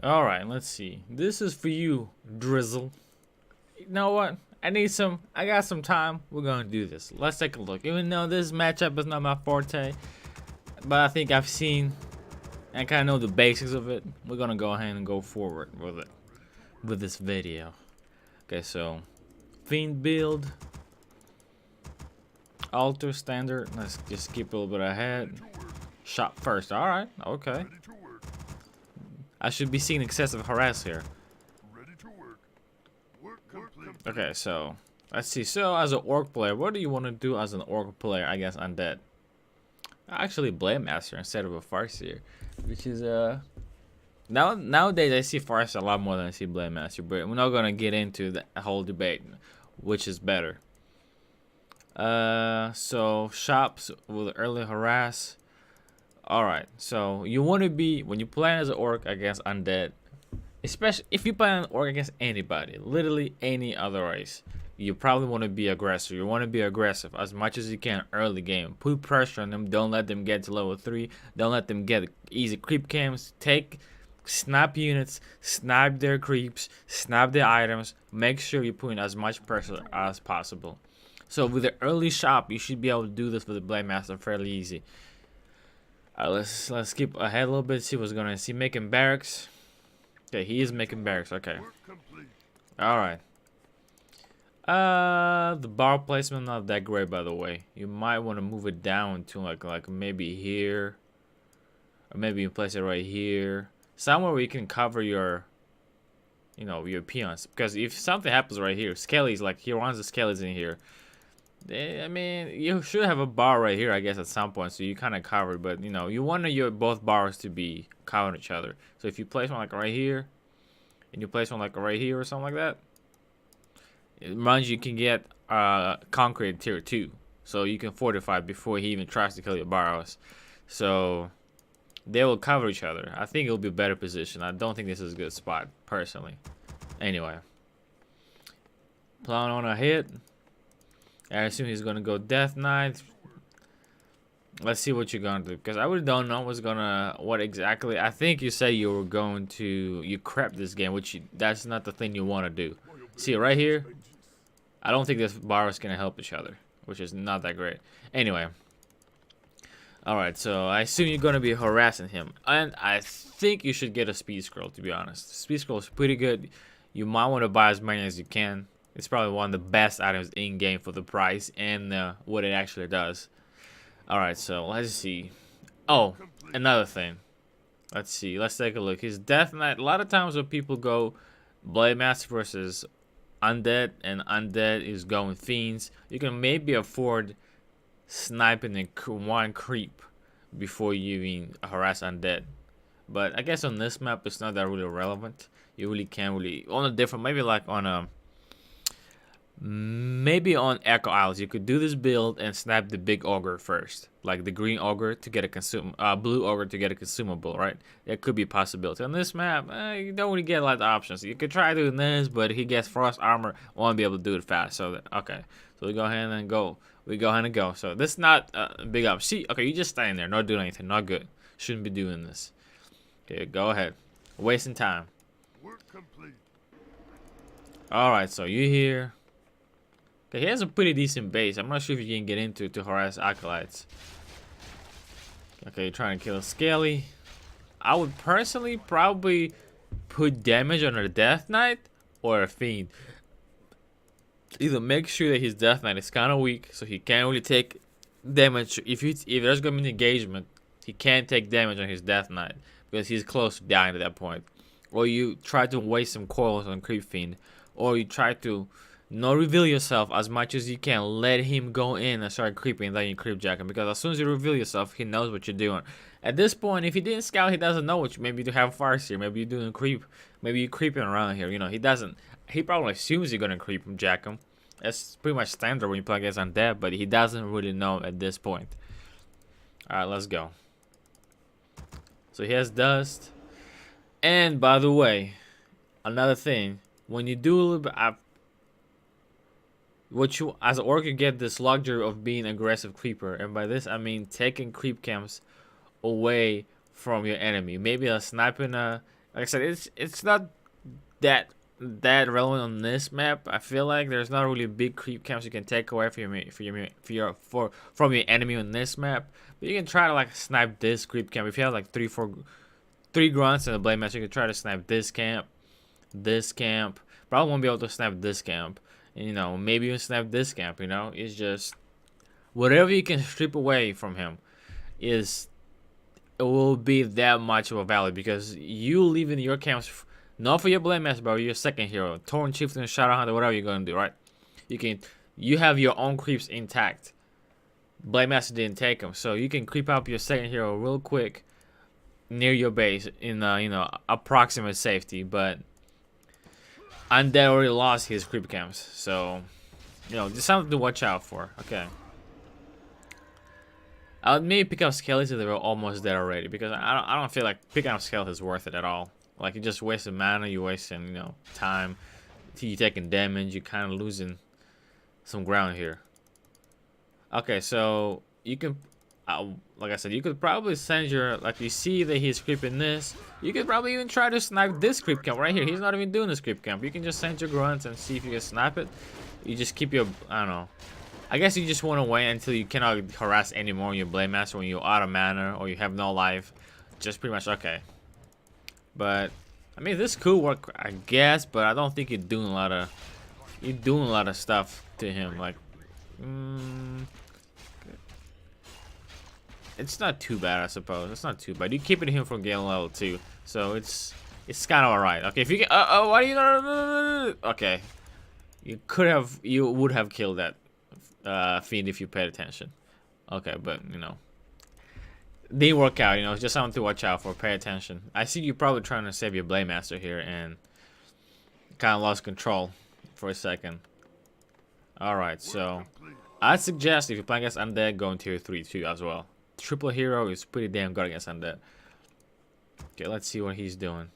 All right, let's see. This is for you, Drizzle. You know what? I got some time. We're gonna do this. Let's take a look. Even though this matchup is not my forte, but I think I've seen and kind of know the basics of it. We're gonna go ahead and go forward with it, with this video. Okay, so Fiend build, Alter standard. Let's just skip a little bit ahead. Shot first. All right. Okay. I should be seeing excessive harass here. Okay, so let's see. So as an orc player, what do you want to do as an orc player? I guess undead. Actually, Blade Master instead of a Farseer, which is nowadays I see Farseer a lot more than I see Blade Master. But we're not gonna get into the whole debate, which is better. So shops will early harass. All right, so you want to be when you play as an orc against undead, especially if you play an orc against anybody, literally any other race. You probably want to be aggressive. You want to be aggressive as much as you can early game. Put pressure on them. Don't let them get to level 3. Don't let them get easy creep cams. Snap units, snap their creeps, snap their items. Make sure you put in as much pressure as possible. So with the early shop, you should be able to do this with the Blade Master fairly easy. Let's skip ahead a little bit. See what's going on. See making barracks. Okay, he is making barracks. Okay. All right. The bar placement not that great, by the way. You might want to move it down to like maybe here, or maybe you place it right here, somewhere where you can cover your, your peons. Because if something happens right here, Skelly's like he runs the Skelly's in here. I mean, you should have a bar right here, I guess, at some point, so you kind of covered. But you want your both bars to be covering each other. So if you place one like right here, and you place one like right here or something like that. It reminds you can get concrete tier 2. So you can fortify before he even tries to kill your burrows. So they will cover each other. I think it'll be a better position. I don't think this is a good spot, personally. Anyway. Plan on a hit. I assume he's going to go Death Knight. Let's see what you're going to do. Because I really don't know what exactly. I think you say you were going to, you crept this game, that's not the thing you want to do. See right here? I don't think this bar is going to help each other, which is not that great. Anyway. Alright, so I assume you're going to be harassing him. And I think you should get a speed scroll, to be honest. Speed scroll is pretty good. You might want to buy as many as you can. It's probably one of the best items in-game for the price and what it actually does. Alright, so let's see. Oh, another thing. Let's see. Let's take a look. His Death Knight. A lot of times when people go Blade Master versus Undead, and Undead is going Fiends, you can maybe afford sniping one creep before you even harass Undead. But I guess on this map, it's not that really relevant. You really can't really on a different, maybe like on a. Maybe on Echo Isles, you could do this build and snap the big ogre first, like the green ogre to get a blue ogre to get a consumable, right? That could be a possibility. On this map, you don't really get a lot of options. You could try doing this, but he gets frost armor, won't be able to do it fast. So okay, so we go ahead and go. We go ahead and go. So this is not a big up. See, okay, you just standing there, not doing anything, not good. Shouldn't be doing this. Okay, go ahead, wasting time. Work complete. All right, so you here. Okay, he has a pretty decent base. I'm not sure if you can get into it to harass acolytes. Okay, you're trying to kill Scaly. I would personally probably put damage on a Death Knight or a Fiend. Either make sure that his Death Knight is kind of weak, so he can't really take damage. If there's gonna be an engagement, he can't take damage on his Death Knight because he's close to dying at that point. Or you try to waste some coils on Creep Fiend, or you try to not reveal yourself as much as you can. Let him go in and start creeping, then you creep jack him. Because as soon as you reveal yourself, he knows what you're doing. At this point, if he didn't scout, he doesn't know what maybe you have Farseer, maybe you're doing creep, maybe you're creeping around here. He doesn't. He probably assumes you're gonna creep him, jack him. That's pretty much standard when you play against undead, but he doesn't really know at this point. All right, let's go. So he has dust. And by the way, another thing, when you do a little bit, as an orc, you get this luxury of being aggressive creeper, and by this I mean taking creep camps away from your enemy. Maybe a sniping Like I said, it's not that relevant on this map. I feel like there's not really big creep camps you can take away from your enemy on this map. But you can try to like snipe this creep camp. If you have like three grunts and a blade master, you can try to snipe this camp. Probably won't be able to snipe this camp. And, you know, maybe you snipe this camp. You know, it's just whatever you can strip away from him it will be that much of a value, because you leaving your camps not for your blade master, but your second hero, Torn Chieftain, Shadow Hunter, whatever you're gonna do, right? You have your own creeps intact. Blade master didn't take them, so you can creep up your second hero real quick near your base in you know, approximate safety. But Undead already lost his creep camps, so you know, just something to watch out for. Okay. I would maybe pick up Skellies if they were almost dead already, because I don't feel like picking up Skellies is worth it at all. Like, you just wasted mana, you wasting, you know, time. You taking damage, you kind of losing some ground here. Okay, so you can, like I said, you could probably send your, like, you see that he's creeping this. You could probably even try to snipe this creep camp right here. He's not even doing this creep camp. You can just send your grunts and see if you can snipe it. You just keep your, I don't know. I guess you just want to wait until you cannot harass anymore your Blade Master when you're out of mana or you have no life. Just pretty much okay. But I mean, this could work, I guess, but I don't think you're doing a lot of stuff to him. Like, it's not too bad, I suppose. It's not too bad. You're keeping him from getting level 2, so it's kind of alright. Okay, if you get, why do you not? Okay, you would have killed that Fiend if you paid attention. Okay, but you know, didn't work out. You know, it's just something to watch out for. Pay attention. I see you probably trying to save your Blade Master here and kind of lost control for a second. Alright, so I'd suggest if you're playing against Undead, going tier 3 too as well. Triple hero is pretty damn good against Undead. Okay, let's see what he's doing.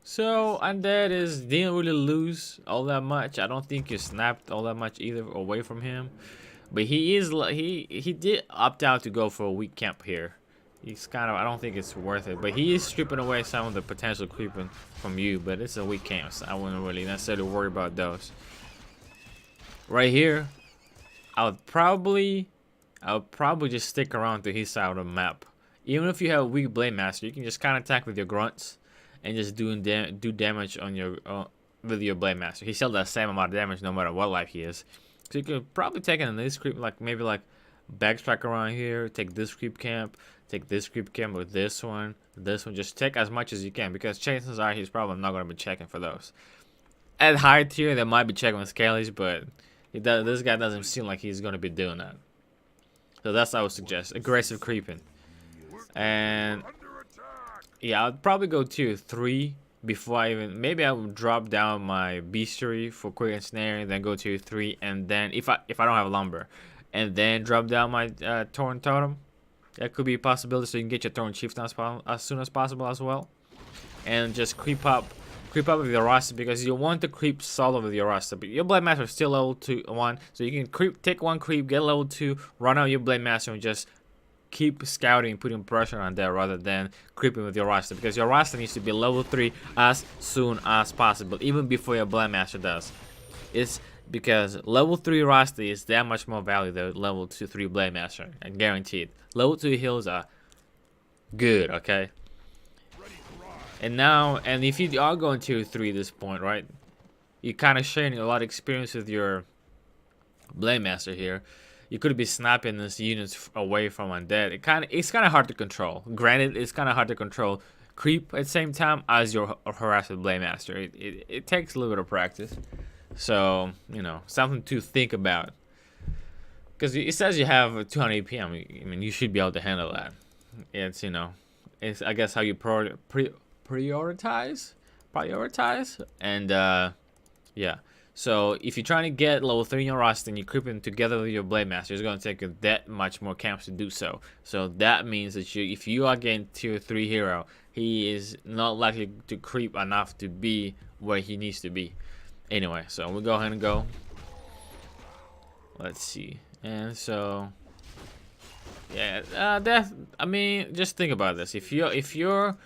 So Undead didn't really lose all that much. I don't think you snapped all that much either away from him. But he did opt out to go for a weak camp here. He's kind of, I don't think it's worth it. But he is stripping away some of the potential creeping from you. But it's a weak camp, so I wouldn't really necessarily worry about those. Right here, I would probably just stick around to his side of the map. Even if you have a weak Blade Master, you can just kind of attack with your grunts and just do damage on your with your Blade Master. He still does the same amount of damage no matter what life he is. So you could probably take in this creep, like maybe like backtrack around here, take this creep camp with this one, just take as much as you can, because chances are he's probably not going to be checking for those. At high tier, they might be checking with Scalies, but this guy doesn't seem like he's going to be doing that. So that's what I would suggest. Aggressive creeping. And yeah, I'd probably go tier 3 before maybe I would drop down my bestiary for quick ensnaring, then go tier 3, and then if I don't have lumber, and then drop down my Torn Totem. That could be a possibility, so you can get your Torn Chieftain as soon as possible as well. And just creep up with your roster, because you want to creep solo with your roster. But your Blade Master is still level 1, so you can take one creep, get level 2, run out your Blade Master, and just keep scouting, putting pressure on there rather than creeping with your roster, because your roster needs to be level 3 as soon as possible, even before your Blade Master does. It's because level 3 roster is that much more value than level 3 Blade Master, and guaranteed. Level 2 heals are good, okay? And if you are going tier 3 at this point, right? You're kind of sharing a lot of experience with your Blade Master here. You could be snapping these units away from Undead. It's kind of hard to control. Granted, it's kind of hard to control creep at the same time as your harassed Blade Master. It takes a little bit of practice. So, you know, something to think about. Because it says you have 200 AP. I mean, you should be able to handle that. It's, you know, it's, I guess, how you prioritize. And, yeah. So if you're trying to get level 3 in your roster and you're creeping together with your Blade Master, it's going to take you that much more camps to do so. So that means that if you are getting tier 3 hero, he is not likely to creep enough to be where he needs to be. Anyway, so we'll go ahead and go. Let's see. And so, yeah, I mean, just think about this. If you're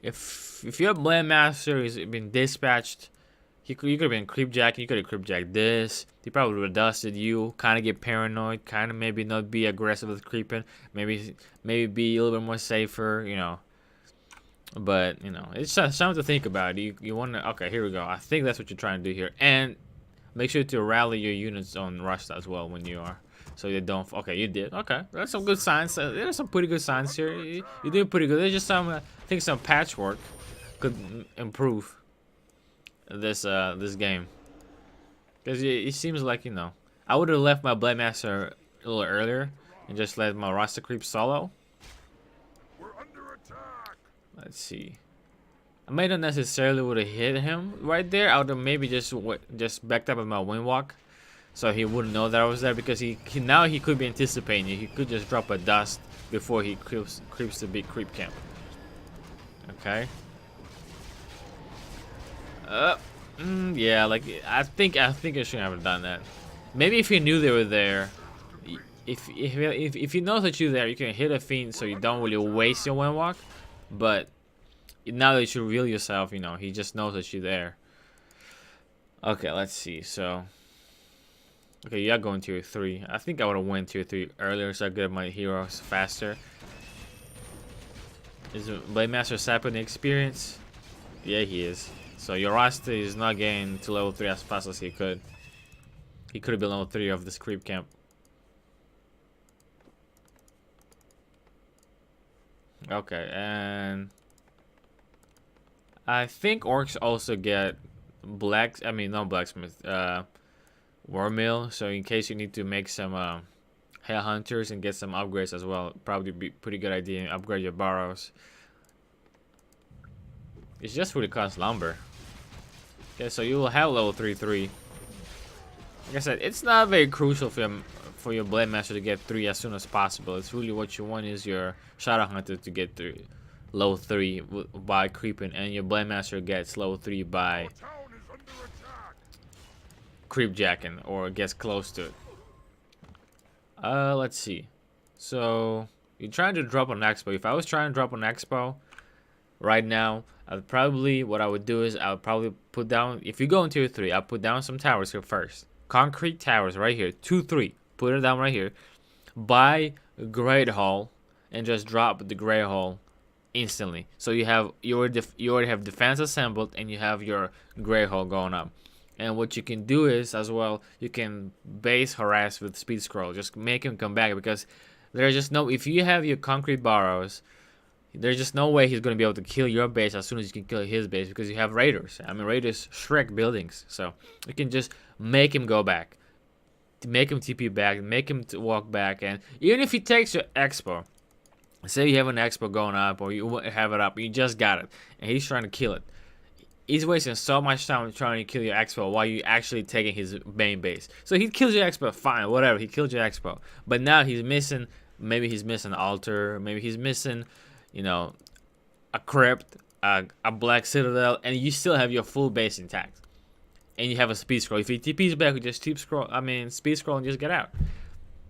If your Blade Master is been dispatched, you could have been creepjacking. You could have creepjacked this. He probably would have dusted you. Kind of get paranoid. Kind of maybe not be aggressive with creeping. Maybe be a little bit more safer. You know. But you know, it's something to think about. You want to? Okay, here we go. I think that's what you're trying to do here. And make sure to rally your units on rush as well when you are. So you don't. Okay, you did. Okay, that's some good signs. There's some pretty good signs here. You did pretty good. There's just some. I think some patchwork could improve this this game. Because it seems like, you know, I would have left my Blade Master a little earlier and just let my Rasta creep solo. We're under attack. Let's see. I may not necessarily would have hit him right there. I would have maybe just backed up with my Windwalk, so he wouldn't know that I was there, because now he could be anticipating you. He could just drop a dust before he creeps the big creep camp. Okay. Yeah, like I think I shouldn't have done that. Maybe if he knew they were there, if he knows that you're there, you can hit a fiend so you don't really waste your Windwalk. But now that you reveal yourself, you know, he just knows that you're there. Okay, let's see. So, okay, you're going tier 3. I think I would have went tier 3 earlier so I get my heroes faster. Is Blade Master sapping the experience? Yeah, he is. So your Rasta is not getting to level 3 as fast as he could. He could have been level 3 of this creep camp. Okay, and I think orcs also get not blacksmith, Warmill. So in case you need to make some hell hunters and get some upgrades as well, probably be pretty good idea to upgrade your burrows. It's just really cost lumber. Okay, so you will have level 3/3. Like I said, it's not very crucial for your Blade Master to get 3 as soon as possible. It's really what you want is your Shadow Hunter to get through level 3 by creeping, and your Blade Master gets level 3 by creepjacking or gets close to it. Let's see. So you're trying to drop on Expo. If I was trying to drop on Expo right now, what I would do is I would probably put down, if you go into tier 3, I'll put down some towers here first. Concrete towers right here, 2-3. Put it down right here. Buy Great Hall and just drop the Great Hall instantly. So you already have defense assembled and you have your Great Hall going up. And what you can do is as well, you can base harass with speed scroll. Just make him come back, because there's just no, if you have your concrete burrows, there's just no way he's going to be able to kill your base as soon as you can kill his base, because you have raiders. I mean, raiders Shrek buildings. So you can just make him go back, make him TP back, make him walk back. And even if he takes your expo, say you have an expo going up or you have it up, you just got it, and he's trying to kill it. He's wasting so much time trying to kill your expo while you actually taking his main base. So he kills your expo, fine, whatever. He killed your expo, but now he's missing. Maybe he's missing an altar. Maybe he's missing, you know, a crypt, a black citadel, and you still have your full base intact. And you have a speed scroll. If he TPs back, you just speed scroll and just get out.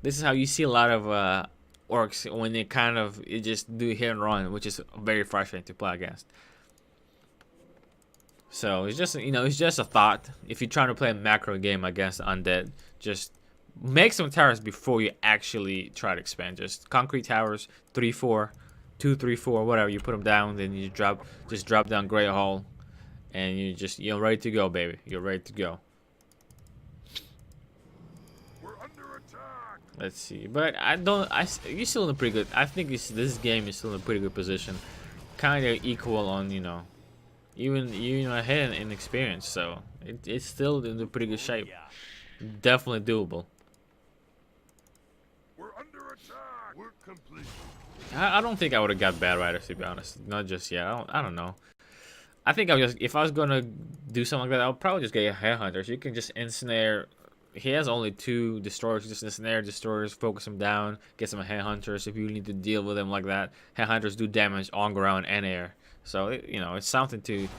This is how you see a lot of orcs when they just do hit and run, which is very frustrating to play against. So it's just, you know, it's just a thought. If you're trying to play a macro game against undead, just make some towers before you actually try to expand. Just concrete towers, 3-4, 2-3-4, whatever. You put them down, then you drop down Great Hall, and you're ready to go, baby. You're ready to go. We're under attack. Let's see, but you're still in a pretty good. I think this game is still in a pretty good position, kind of equal on, you know. Even ahead in experience, so it's still in a pretty good shape. Definitely doable. We're under attack. We're complete. I don't think I would have got Bad Riders, to be honest. Not just yet. I don't know. I think if I was gonna do something like that, I would probably just get a Headhunter. So you can just ensnare. He has only 2 destroyers. Just ensnare destroyers, focus them down, get some Headhunters if you need to deal with them like that. Headhunters do damage on ground and air. So, you know, it's something to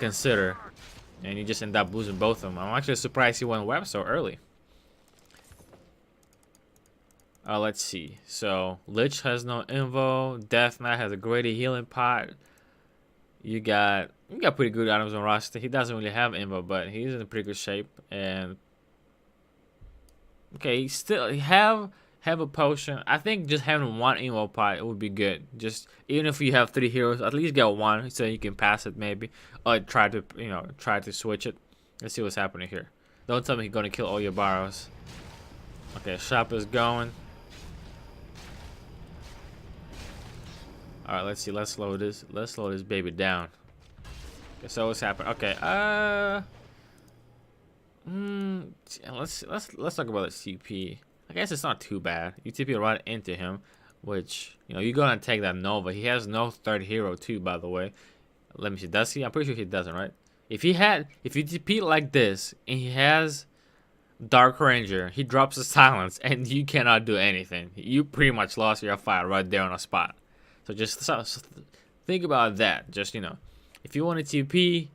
consider. And you just end up losing both of them. I'm actually surprised he went web so early. Let's see. So, Lich has no invo. Death Knight has a greater healing pot. You got pretty good items on roster. He doesn't really have Invo, but he's in pretty good shape. And okay, he have a potion. I think just having one Invo pot would be good. Just even if you have 3 heroes, at least get one so you can pass it maybe, or try to switch it. Let's see what's happening here. Don't tell me he's gonna kill all your Barrows. Okay, shop is going. All right, let's see. Let's slow this baby down. Okay, so what's happening? Okay, let's talk about the CP. I guess it's not too bad. You TP right into him, which you're gonna take that Nova. He has no third hero too, by the way. Let me see. Does he? I'm pretty sure he doesn't, right? If you TP like this and he has Dark Ranger, he drops a silence and you cannot do anything. You pretty much lost your fight right there on a spot. So just think about that. Just if you want to TP,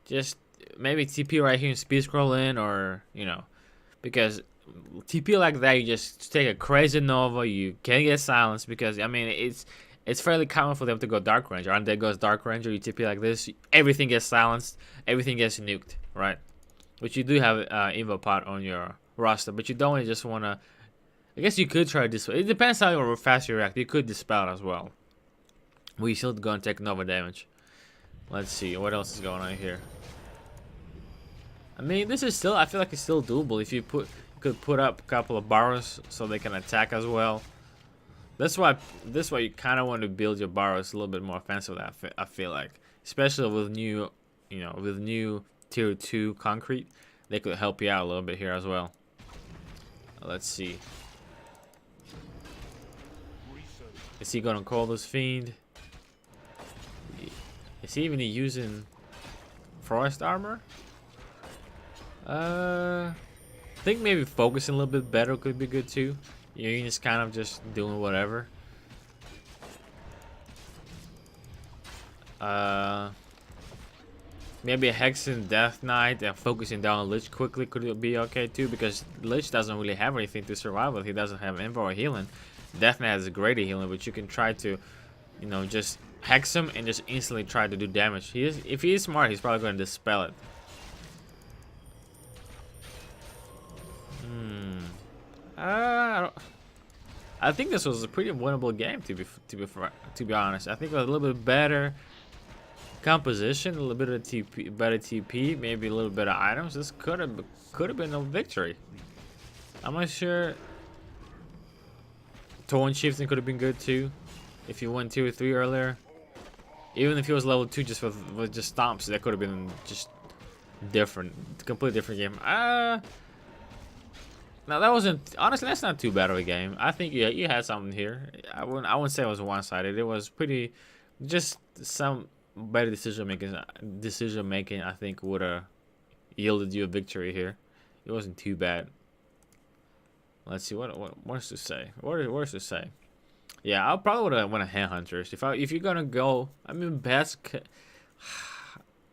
just maybe TP right here and speed scroll in, or because TP like that, you just take a crazy Nova, you can't get silenced, because I mean it's fairly common for them to go Dark Ranger. And there goes Dark Ranger, you TP like this, everything gets silenced, everything gets nuked, right? Which you do have Invo pot on your roster, but you don't just want to. I guess you could try this. It depends how fast you react. You could dispel it as well. We still gonna take Nova damage. Let's see what else is going on here. I mean, this is still. I feel like it's still doable if you could put up a couple of Barrows so they can attack as well. That's why you kind of want to build your Barrows a little bit more offensive. I feel like, especially with new, with new tier 2 concrete, they could help you out a little bit here as well. Let's see. Is he gonna call this fiend? Is he even using frost armor? I think maybe focusing a little bit better could be good too. You're just kind of just doing whatever. Maybe a Hexen Death Knight and focusing down on Lich quickly could be okay too, because Lich doesn't really have anything to survive with. He doesn't have Invo or healing. Death Knight has greater healing, but you can try to, just hex him and just instantly try to do damage. If he is smart, he's probably going to dispel it. I think this was a pretty winnable game to be honest. I think with a little bit better composition, a little bit of better TP, maybe a little bit of items, this could have been a victory. I'm not sure. Tone shifting could have been good too, if you went 2 or 3 earlier. Even if he was level 2 just with just stomps, that could have been just different, completely different game. Now that wasn't, honestly, that's not too bad of a game. I think you had something here. I wouldn't say it was one-sided. It was pretty, just some better decision making. I think would have yielded you a victory here. It wasn't too bad. Let's see what's to say. What's to say? Yeah, I probably would have went a Headhunters. If you're gonna go, I mean, best.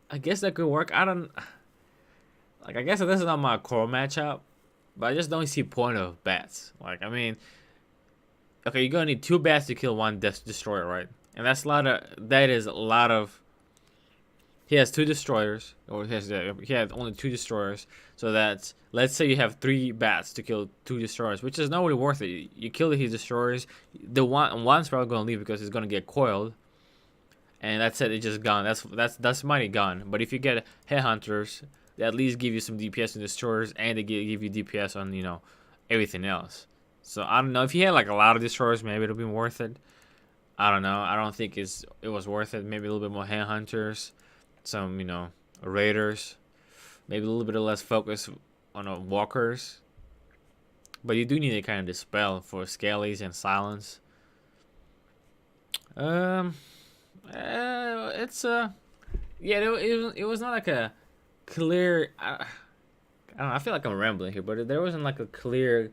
I guess that could work. I guess this is not my core matchup, but I just don't see point of bats. Like, I mean, okay, you're gonna need 2 bats to kill 1 destroyer, right? And that's that is a lot of. He has 2 destroyers, or he had only 2 destroyers. So that's, let's say you have 3 bats to kill 2 destroyers, which is not really worth it. You kill his destroyers, the one's probably gonna leave because it's gonna get coiled, and that's it. It's just gone. That's money gone. But if you get Headhunters, they at least give you some DPS on destroyers, and they give you DPS on everything else. So I don't know, if you had like a lot of destroyers, maybe it'll be worth it. I don't know. I don't think it was worth it. Maybe a little bit more Headhunters, some raiders, maybe a little bit of less focus on walkers. But you do need a kind of dispel for Scalies and silence. It was not like a clear. I don't know. I feel like I'm rambling here, but there wasn't like a clear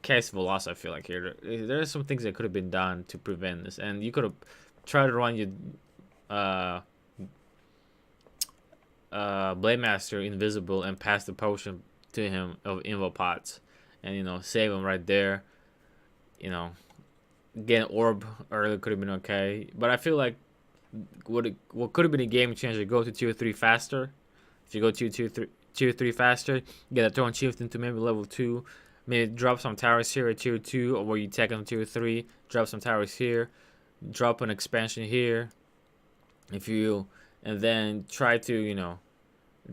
case of a loss. I feel like here there are some things that could have been done to prevent this, and you could have tried to run your Blade Master invisible and pass the potion to him of Invo pots, and save him right there. Get an orb early could have been okay, but I feel like what could have been a game changer, go to tier 3 faster. If you go to tier 3 faster, get a Thorn Chieftain to maybe level 2, maybe drop some towers here at tier 2, or where you take them tier 3, drop some towers here, drop an expansion here, and then try to, you know,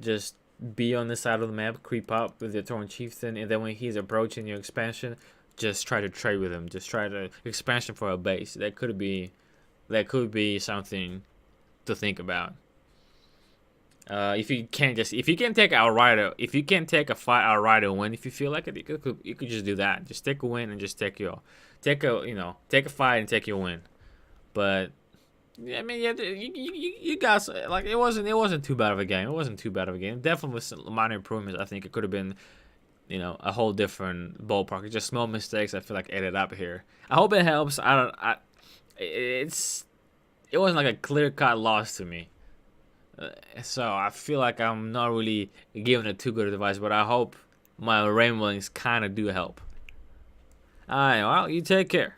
just be on this side of the map, creep up with your Thorn Chieftain, and then when he's approaching your expansion, just try to trade with him. Just try to expansion for a base. That could be something to think about. If you can take a fight outright and win, if you feel like it, you could just do that. Just take a win and just take a fight and take your win. But I mean, yeah, you guys, like, it wasn't too bad of a game. It wasn't too bad of a game. Definitely with some minor improvements. I think it could have been, you know, a whole different ballpark. It's just small mistakes I feel like added up here. I hope it helps. It wasn't like a clear-cut loss to me. So I feel like I'm not really giving it too good advice, but I hope my ramblings kind of do help. Alright, well, you take care.